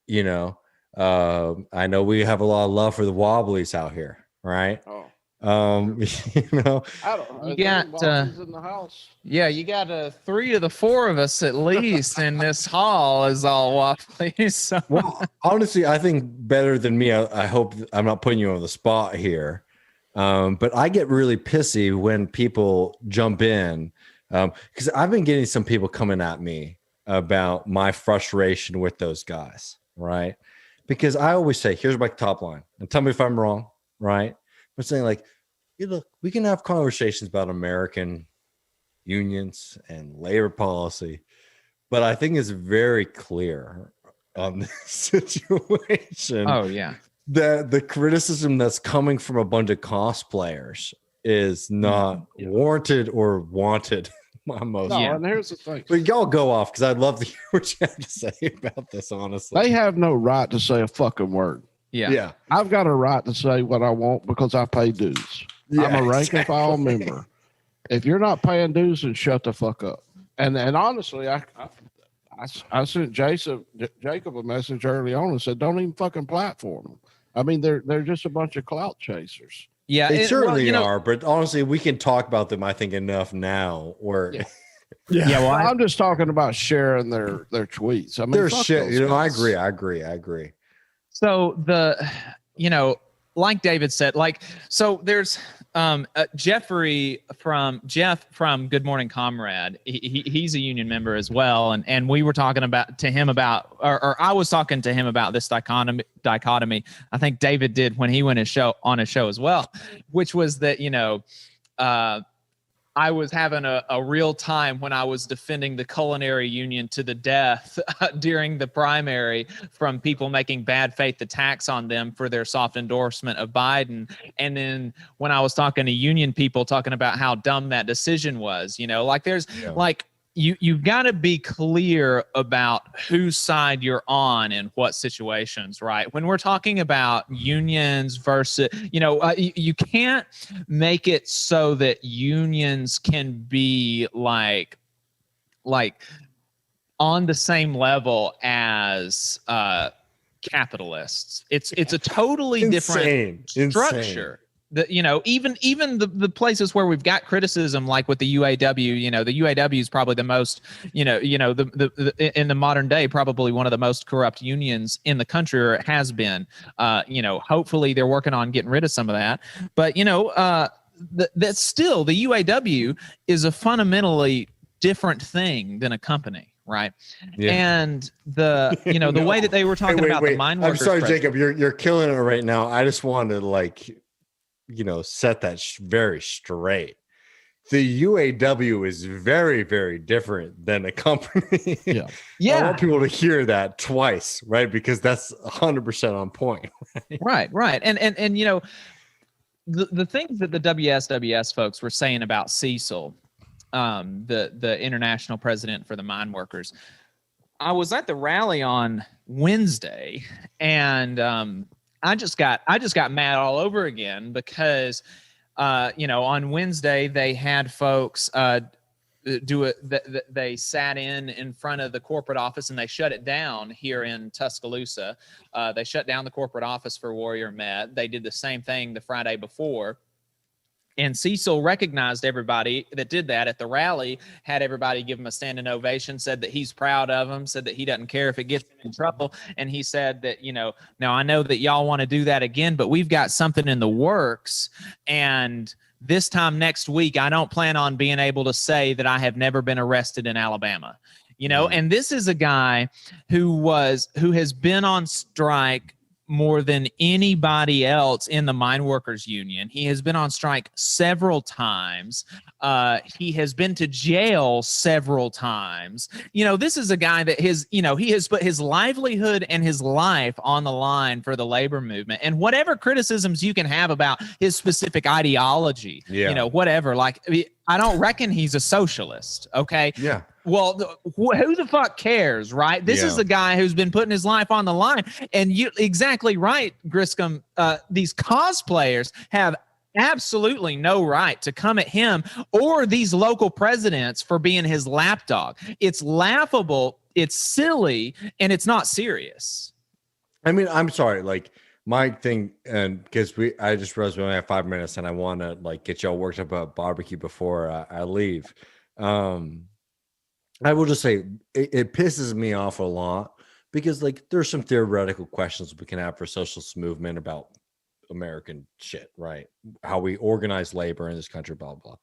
I know we have a lot of love for the Wobblies out here, right? You got in the house. Yeah, you got 3 of the 4 of us at least in this hall is all Wobblies. So. Well, honestly, I think better than me. I hope I'm not putting you on the spot here. But I get really pissy when people jump in because I've been getting some people coming at me about my frustration with those guys, right? Because I always say, here's my top line, and tell me if I'm wrong, right? I'm saying like, look, we can have conversations about American unions and labor policy, but I think it's very clear on this situation. Oh, yeah. The criticism that's coming from a bunch of cosplayers is not warranted or wanted. And here's the thing. But y'all go off because I'd love to hear what you have to say about this, honestly. They have no right to say a fucking word. Yeah. I've got a right to say what I want because I pay dues. Yeah, I'm a rank and file member. If you're not paying dues, then shut the fuck up. And honestly, I sent Jacob a message early on and said, don't even fucking platform them. I mean, they're just a bunch of clout chasers. Yeah, they certainly are. But honestly, we can talk about them, I think, enough now. Or well, I'm just talking about sharing their tweets. I mean, their shit. I agree. So like David said, there's Jeff from Good Morning Comrade. He's a union member as well, and we were talking to him about I was talking to him about this dichotomy. I think David did when he went on his show as well, which was that I was having a real time when I was defending the culinary union to the death during the primary from people making bad faith attacks on them for their soft endorsement of Biden. And then when I was talking to union people talking about how dumb that decision was, you've got to be clear about whose side you're on in what situations, right? When we're talking about unions versus, you can't make it so that unions can be like on the same level as capitalists. It's a totally different structure. Even the places where we've got criticism, like with the UAW, the UAW is probably the most, the in the modern day, probably one of the most corrupt unions in the country, or it has been. Hopefully they're working on getting rid of some of that. But, that's still, the UAW is a fundamentally different thing than a company. right? Yeah. And the the way that they were talking about the mine workers. I'm sorry, Jacob. You're killing it right now. I just wanted to set that very straight. The UAW is very, very different than a company. Yeah. I want people to hear that twice, right? Because that's 100% on point. Right. And the things that the WSWS folks were saying about Cecil, the international president for the mine workers. I was at the rally on Wednesday, and I just got mad all over again because on Wednesday they had folks they sat in front of the corporate office and they shut it down here in Tuscaloosa. They shut down the corporate office for Warrior Met. They did the same thing the Friday before. And Cecil recognized everybody that did that at the rally, had everybody give him a standing ovation, said that he's proud of them, said that he doesn't care if it gets him in trouble. And he said that, now I know that y'all want to do that again, but we've got something in the works. And this time next week, I don't plan on being able to say that I have never been arrested in Alabama. And this is a guy who has been on strike more than anybody else in the mine workers union. He has been on strike several times. He has been to jail several times. This is a guy that he has put his livelihood and his life on the line for the labor movement. And whatever criticisms you can have about his specific ideology, whatever, I don't reckon he's a socialist. Okay. Yeah. Well, who the fuck cares, right? This is a guy who's been putting his life on the line. And you exactly right, Griscom. These cosplayers have absolutely no right to come at him or these local presidents for being his lapdog. It's laughable, it's silly, and it's not serious. I mean, I'm sorry, my thing, and because I just realized we only have 5 minutes and I want to get y'all worked up about barbecue before I leave. I will just say it pisses me off a lot because there's some theoretical questions we can have for socialist movement about American shit, right? How we organize labor in this country, blah, blah.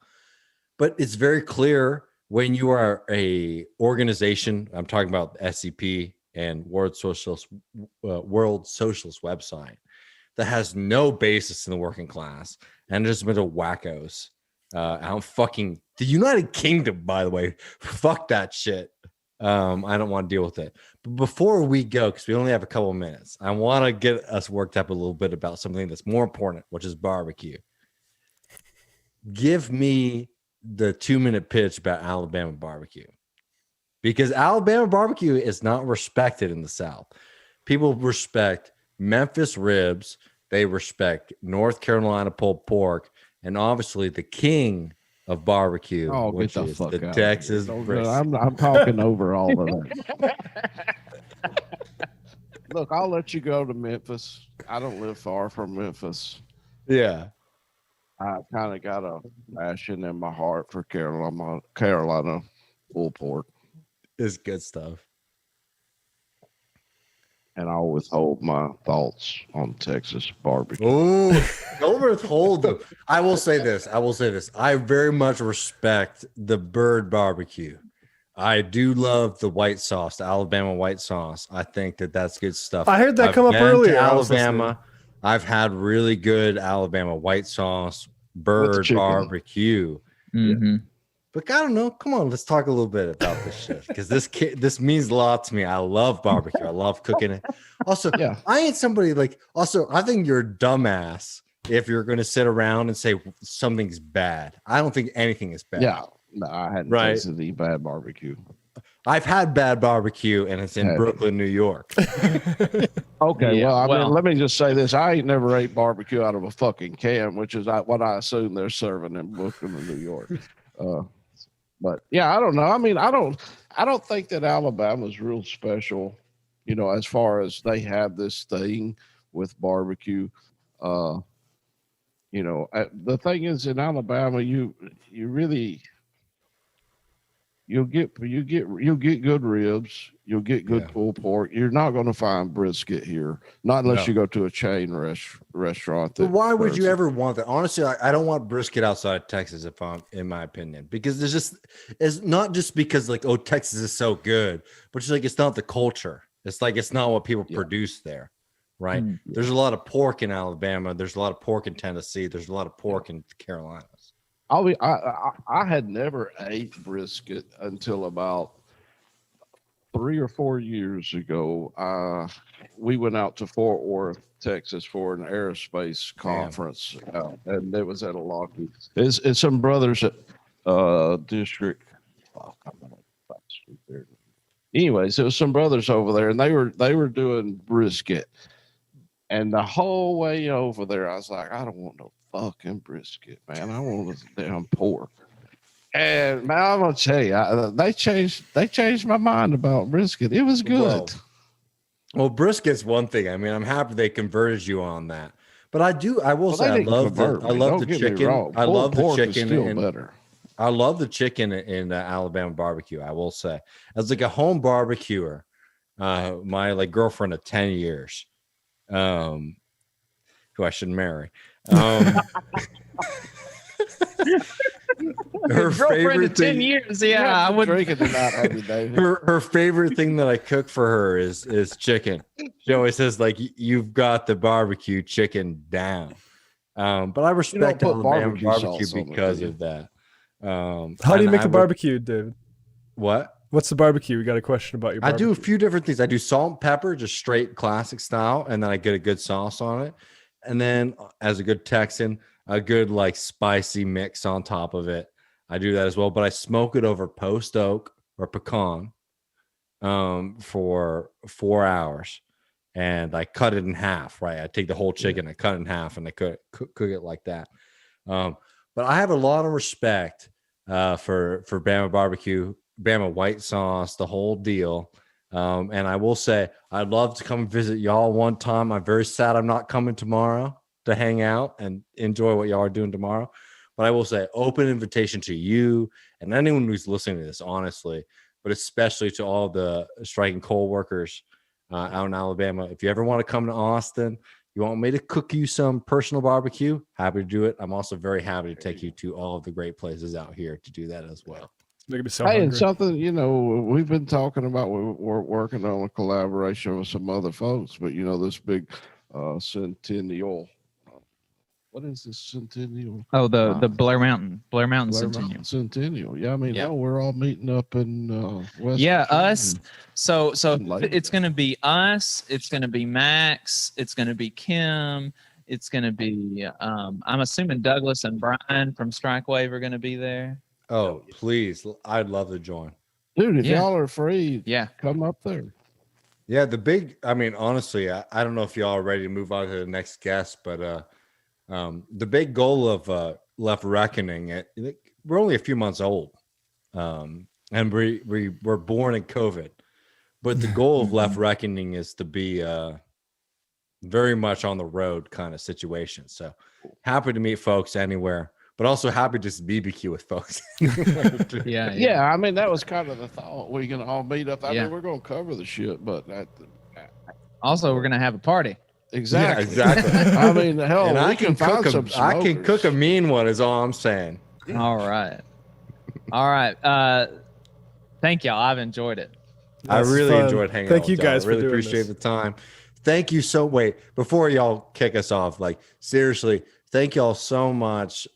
But it's very clear when you are a organization, I'm talking about SCP and World Socialist website that has no basis in the working class and there's a bit of wackos. The United Kingdom, by the way, fuck that shit. I don't want to deal with it. But before we go, because we only have a couple of minutes, I want to get us worked up a little bit about something that's more important, which is barbecue. Give me the 2-minute pitch about Alabama barbecue. Because Alabama barbecue is not respected in the South. People respect Memphis ribs. They respect North Carolina pulled pork. And obviously the king of barbecue, which get the is fuck the out Texas brisket. I'm talking over all of that. Look, I'll let you go to Memphis. I don't live far from Memphis. Yeah. I kind of got a passion in my heart for Carolina pulled pork. It's good stuff. And I'll withhold my thoughts on Texas barbecue. Oh, don't withhold them. I will say this. I very much respect the bird barbecue. I do love the white sauce, the Alabama white sauce. I think that's good stuff. I heard that come up earlier. Alabama. I've had really good Alabama white sauce, bird barbecue. Mm-hmm. But I don't know. Come on, let's talk a little bit about this shit because this means a lot to me. I love barbecue. I love cooking it. Also, I ain't somebody Also, I think you're a dumbass if you're going to sit around and say something's bad. I don't think anything is bad. Yeah, no, I hadn't tasted any bad barbecue. I've had bad barbecue, and it's in Brooklyn, New York. Okay, well, let me just say this: I ain't never ate barbecue out of a fucking can, which is what I assume they're serving in Brooklyn, New York. But yeah, I don't know. I mean, I don't think that Alabama's real special, as far as they have this thing with barbecue. The thing is in Alabama, you really, You'll get good ribs. You'll get good pulled pork. You're not going to find brisket here, not unless you go to a chain restaurant. But why would you ever want that? Honestly, I don't want brisket outside of Texas, if I'm in my opinion, because it's not just because like, oh, Texas is so good, but it's like it's not the culture. It's like it's not what people produce there, right? There's a lot of pork in Alabama. There's a lot of pork in Tennessee. There's a lot of pork in the Carolinas. I had never ate brisket until about 3 or 4 years ago. We went out to Fort Worth, Texas, for an aerospace conference, and it was at a Lockheed. It's some brothers at District. Anyways, it was some brothers over there, and they were doing brisket, and the whole way over there, I was like, I don't want no fucking brisket, man. I want this damn pork. And man, I'm gonna tell you, they changed my mind about brisket. It was good. Well, brisket's one thing. I mean, I'm happy they converted you on that. But I will say, I love the chicken. I love the chicken. Still better. I love the chicken in Alabama barbecue. I will say, as like a home barbecuer, my like girlfriend of 10 years, who I should marry. Her favorite thing, 10 years. Yeah, I would drink it tonight every day. Her favorite thing that I cook for her is chicken. She always says like, you've got the barbecue chicken down. But I respect Alabama barbecue because of that. How do you make the barbecue, David? What? What's the barbecue? We got a question about your barbecue. I do a few different things. I do salt and pepper, just straight classic style, and then I get a good sauce on it. And then as a good Texan, a good like spicy mix on top of it. I do that as well, but I smoke it over post oak or pecan for 4 hours, and I cut it in half. Right, I take the whole chicken, I cut it in half, and I cook it like that. But I have a lot of respect for Bama barbecue, Bama white sauce, the whole deal. And I will say, I'd love to come visit y'all one time. I'm very sad I'm not coming tomorrow to hang out and enjoy what y'all are doing tomorrow. But I will say, open invitation to you and anyone who's listening to this, honestly, but especially to all the striking coal workers out in Alabama. If you ever want to come to Austin, you want me to cook you some personal barbecue, happy to do it. I'm also very happy to take you to all of the great places out here to do that as well. And something, we've been talking about, we're working on a collaboration with some other folks, but this big Centennial. What is this Centennial? Oh, the Blair Mountain Centennial. Centennial. Yeah, I mean, we're all meeting up in West. Yeah, us. So it's going to be us. It's going to be Max. It's going to be Kim. It's going to be, I'm assuming Douglas and Brian from Strike Wave are going to be there. Oh, please. I'd love to join. Dude, if y'all are free, come up there. Yeah, honestly, I don't know if y'all are ready to move on to the next guest, but the big goal of Left Reckoning, we're only a few months old, and we were born in COVID, but the goal of Left Reckoning is to be very much on the road kind of situation. So happy to meet folks anywhere, but also happy to just BBQ with folks. Yeah. I mean, that was kind of the thought. We can all meet up. I mean, we're going to cover the shit, but also we're going to have a party. Exactly. Yeah, exactly. I mean, hell, and I can cook a mean one is all I'm saying. All right. Thank y'all. I've enjoyed it. I really enjoyed hanging out. Thank you guys. I really appreciate the time. Thank you. Before y'all kick us off, like seriously, thank y'all so much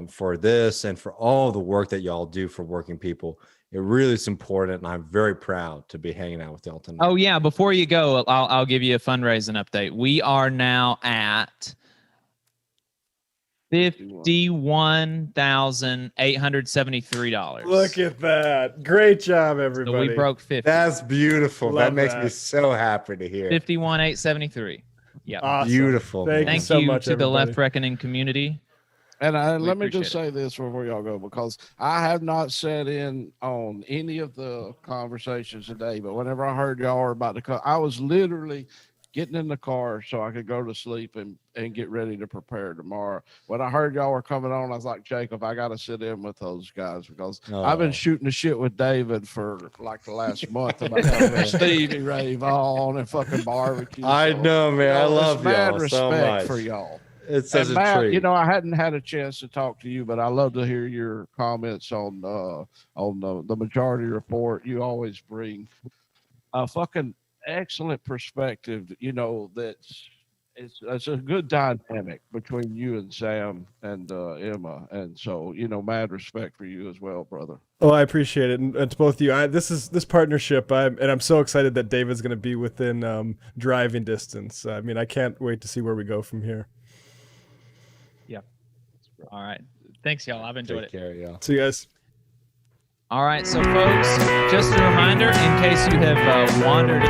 for this and for all the work that y'all do for working people. It really is important, and I'm very proud to be hanging out with y'all tonight. Oh yeah, before you go, I'll give you a fundraising update. We are now at $51,873. Look at that! Great job, everybody. So we broke 50. That's beautiful. Love that makes me so happy to hear. 51,873. Yeah, awesome. Beautiful. Thank you so much, to everybody. the Left Reckoning community. And let me just say this before y'all go, because I have not sat in on any of the conversations today, but whenever I heard y'all were about to come, I was literally getting in the car so I could go to sleep and get ready to prepare tomorrow. When I heard y'all were coming on, I was like, Jacob, I got to sit in with those guys because I've been shooting the shit with David for like the last month about Stevie Ray Vaughan and fucking barbecue. I know, man. I love y'all so much. For y'all. It's such a Matt, treat. you know, I hadn't had a chance to talk to you, but I love to hear your comments on the majority report. You always bring a fucking excellent perspective. You know, it's a good dynamic between you and Sam and Emma, and so you know, mad respect for you as well, brother. Oh, I appreciate it, and to both of you. This partnership. I'm so excited that David's going to be within driving distance. I mean, I can't wait to see where we go from here. All right. Thanks, y'all. I've enjoyed Take care, y'all. See you guys. All right. So, folks, just a reminder in case you have wandered